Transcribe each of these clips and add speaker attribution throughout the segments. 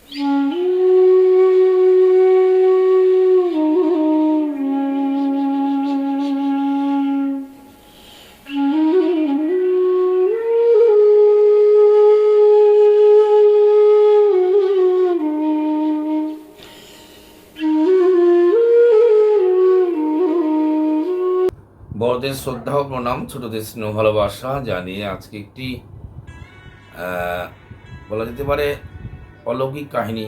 Speaker 1: বড়দের শ্রদ্ধা ও প্রণাম, ছোটদের স্নেহ ভালোবাসা জানিয়ে আজকে একটি বলা যেতে পারে অলৌকিক কাহিনী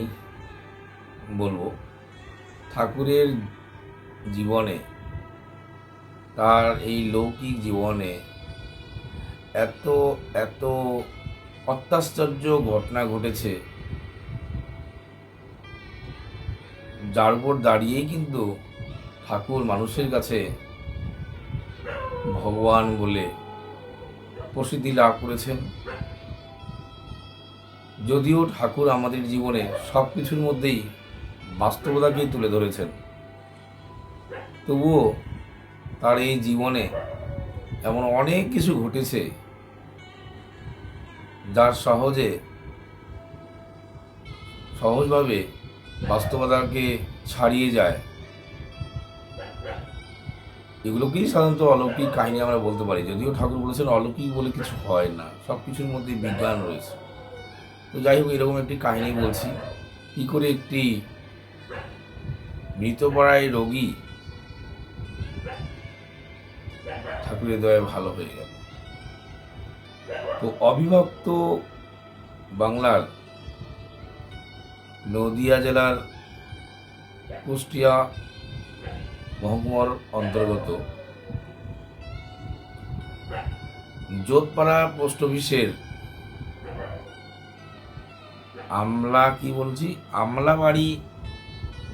Speaker 1: বলবো। ঠাকুরের জীবনে, তার এই লৌকিক জীবনে এত এত অত্যাশ্চর্য ঘটনা ঘটেছে, যার উপর দাঁড়িয়েই কিন্তু ঠাকুর মানুষের কাছে ভগবান বলে প্রসিদ্ধি লাভ করেছেন। যদিও ঠাকুর আমাদের জীবনে সব কিছুর মধ্যেই বাস্তবতাকেই তুলে ধরেছেন, তবুও তার এই জীবনে এমন অনেক কিছু ঘটেছে যার সহজভাবে বাস্তবতাকে ছাড়িয়ে যায়। এগুলোকেই সাধারণত অলৌকিক কাহিনী আমরা বলতে পারি, যদিও ঠাকুর বলেছেন অলৌকিক বলে কিছু হয় না, সব কিছুর মধ্যে বিজ্ঞান রয়েছে। তো যাই হোক, এরকম একটি কাহিনী বলছি, কী করে একটি মৃতপ্রায় রোগী ঠাকুরের দয়ায় ভালো হয়ে গেল। তো অবিভক্ত বাংলার নদিয়া জেলার কুষ্টিয়া মহকুমার অন্তর্গত যোধপাড়া পোস্ট অফিসের আমলাবাড়ি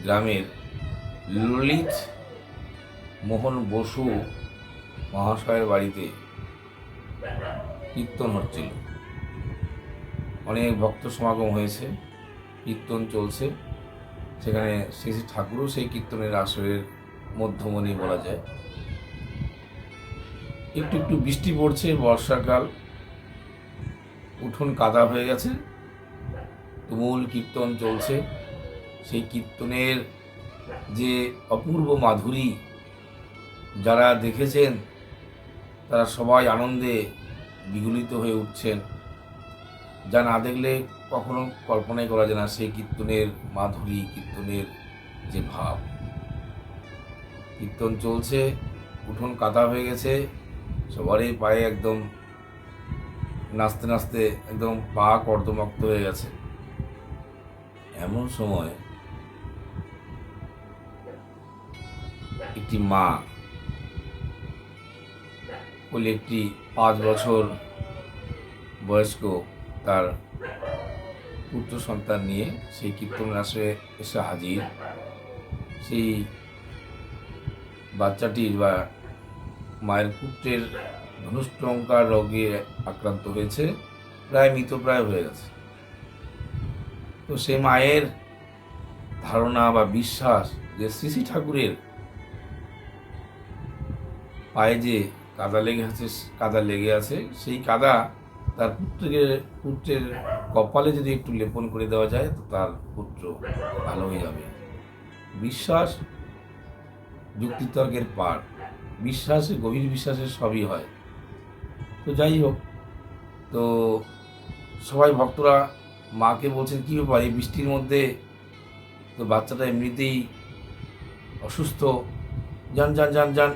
Speaker 1: গ্রামের ললিত মোহন বসু মহাশয়ের বাড়িতে কীর্তন হচ্ছিল। অনেক ভক্ত সমাগম হয়েছে, কীর্তন চলছে। সেখানে শ্রী শ্রী ঠাকুরও সেই কীর্তনের আসরের মধ্যমণি বলা যায়। একটু একটু বৃষ্টি পড়ছে, বর্ষাকাল, উঠোন কাদা হয়ে গেছে, তুমুল কীর্তন চলছে। সেই কীর্তনের যে অপূর্ব মাধুরী যারা দেখেছেন তারা সবাই আনন্দে বিগলিত হয়ে উঠছেন। যা না দেখলে কখনো কল্পনাই করা যায় না সেই কীর্তনের মাধুরী, কীর্তনের যে ভাব। কীর্তন চলছে, উঠোন কাদা হয়ে গেছে, সবারই পায়ে একদম নাচতে নাচতে একদম পা কর্দমাক্ত হয়ে গেছে। এমন সময় একটি মা বলে একটি 5 বছর বয়স্ক তার পুত্র সন্তান নিয়ে সেই কীর্তন আসরে এসে হাজির। সেই বাচ্চাটির বা মায়ের পুত্রের ধনুষ্টঙ্কার রোগে আক্রান্ত হয়েছে, প্রায় মৃতপ্রায় হয়ে গেছে। তো সে মায়ের ধারণা বা বিশ্বাস যে শ্রী শ্রী ঠাকুরের পায়ে যে কাদা লেগে আছে সেই কাদা তার পুত্রের কপালে যদি একটু লেপন করে দেওয়া যায় তো তার পুত্র ভালো হয়ে যাবে। বিশ্বাস যুক্তিতর্কের পার, বিশ্বাসে গভীর বিশ্বাসের সবই হয়। তো যাই হোক, তো সবাই ভক্তরা মাকে বলছেন কী ব্যাপার এই বৃষ্টির মধ্যে, তো বাচ্চাটা এমনিতেই অসুস্থ, যান যান যান যান।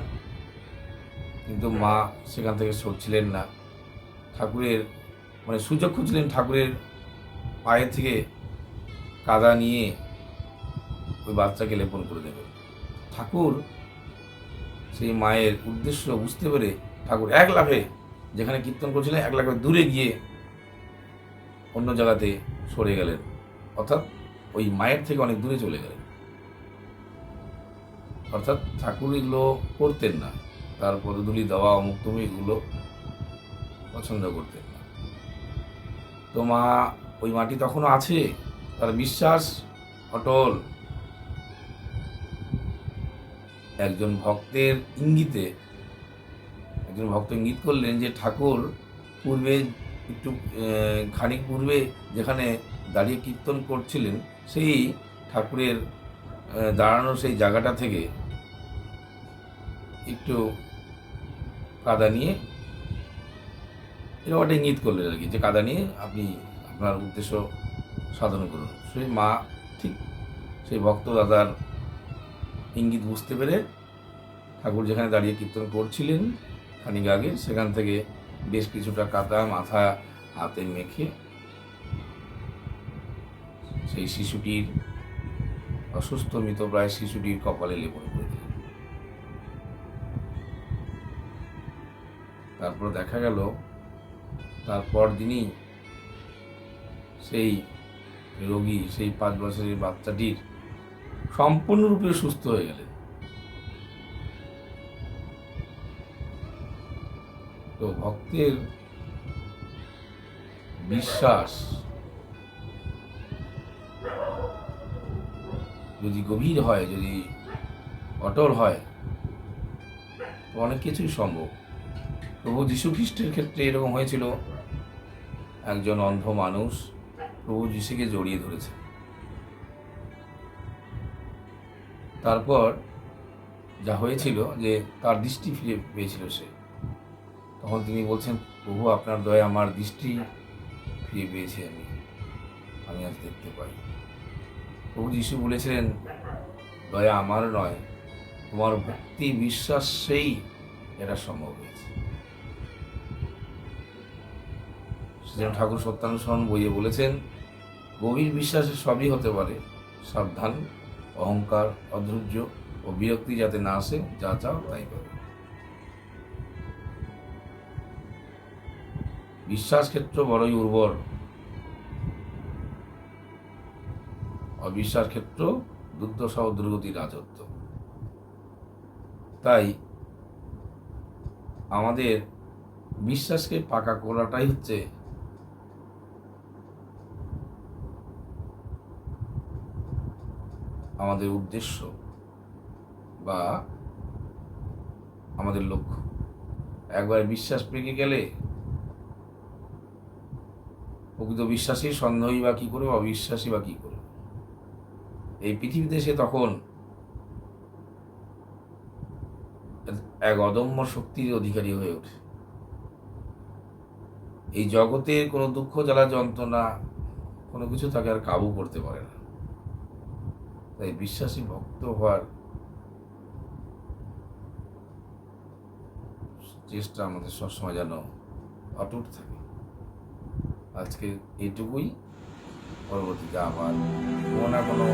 Speaker 1: কিন্তু মা সেখান থেকে সরছিলেন না। ঠাকুরের সুযোগ খুঁজলেন ঠাকুরের পায়ের থেকে কাদা নিয়ে ওই বাচ্চাকে লেপন করে দেবে। ঠাকুর সেই মায়ের উদ্দেশ্য বুঝতে পেরে ঠাকুর এক লাফে, যেখানে কীর্তন করছিলেন এক লাফে দূরে গিয়ে অন্য জায়গাতে সরে গেলেন, অর্থাৎ ওই মায়ের থেকে অনেক দূরে চলে গেলেন। অর্থাৎ ঠাকুর এগুলো করতেন না, তার পদধূলি দেওয়া অমুক তুমি এগুলো পছন্দ করতেন না। তো মা, ওই মাটি তখনও আছে, তার বিশ্বাস অটল। একজন ভক্ত ইঙ্গিত করলেন যে ঠাকুর পূর্বে খানিক পূর্বে যেখানে দাঁড়িয়ে কীর্তন করছিলেন, সেই ঠাকুরের দাঁড়ানোর সেই জায়গাটা থেকে একটু কাদা নিয়ে এরকম একটা ইঙ্গিত করলেন আর কি, যে কাদা নিয়ে আপনি আপনার উদ্দেশ্য সাধন করুন। সেই মা ঠিক সেই ভক্ত দাদার ইঙ্গিত বুঝতে পেরে ঠাকুর যেখানে দাঁড়িয়ে কীর্তন করছিলেন খানিক আগে, সেখান থেকে বেশ কিছুটা কাদা মাথা হাতে মেখে সেই শিশুটির, অসুস্থ মৃতপ্রায় শিশুটির কপালে লেপন করে দিলেন। তারপর দেখা গেল তারপর দিনই সেই রোগী, সেই 5 বছরের বাচ্চাটির সম্পূর্ণরূপে সুস্থ হয়ে গেলেন। তো ভক্তের বিশ্বাস যদি গভীর হয়, যদি অটল হয়, তো অনেক কিছুই সম্ভব। প্রভু যীশু খ্রিস্টের ক্ষেত্রে এরকম হয়েছিল। একজন অন্ধ মানুষ প্রভু যীশুকে জড়িয়ে ধরেছে। তারপর যা হয়েছিল যে তার দৃষ্টি ফিরে পেয়েছিল সে। তখন তিনি বলছেন, প্রভু আপনার দয়া আমার দৃষ্টি ফিরে পেয়েছি, আমি আজ দেখতে পাই। প্রভু যীশু বলেছিলেন, দয়া আমার নয়, তোমার ভক্তি বিশ্বাসেই এটা সম্ভব হয়েছে। সেজন্য ঠাকুর সত্যানুসরণ বইয়ে বলেছেন, গভীর বিশ্বাসে সবই হতে পারে, সাবধান, অহংকার, অধৈর্য ও বিরক্তি যাতে না আসে, যা চাও তাই পাবে। বিশ্বাস ক্ষেত্র বড়ই উর্বর, অবিশ্বাস ক্ষেত্র দুর্দশা ও দুর্গতির রাজত্ব। তাই আমাদের বিশ্বাসকে পাকা করাটাই হচ্ছে আমাদের উদ্দেশ্য বা আমাদের লক্ষ্য। একবার বিশ্বাস পেকে গেলে প্রকৃত বিশ্বাসী সন্দেহী বা কী করবে, অবিশ্বাসী বা কী করবে। এই পৃথিবীতে সে তখন এক অদম্য শক্তির অধিকারী হয়ে ওঠে। এই জগতের কোনো দুঃখ জ্বালা যন্ত্রণা কোনো কিছু তাকে আর কাবু করতে পারে না। তাই বিশ্বাসী ভক্ত হওয়ার চেষ্টা আমাদের সবসময় যেন অটুট থাকে। আজকে এইটুকুই, পরবর্তীতে আবার কোনো না কোনো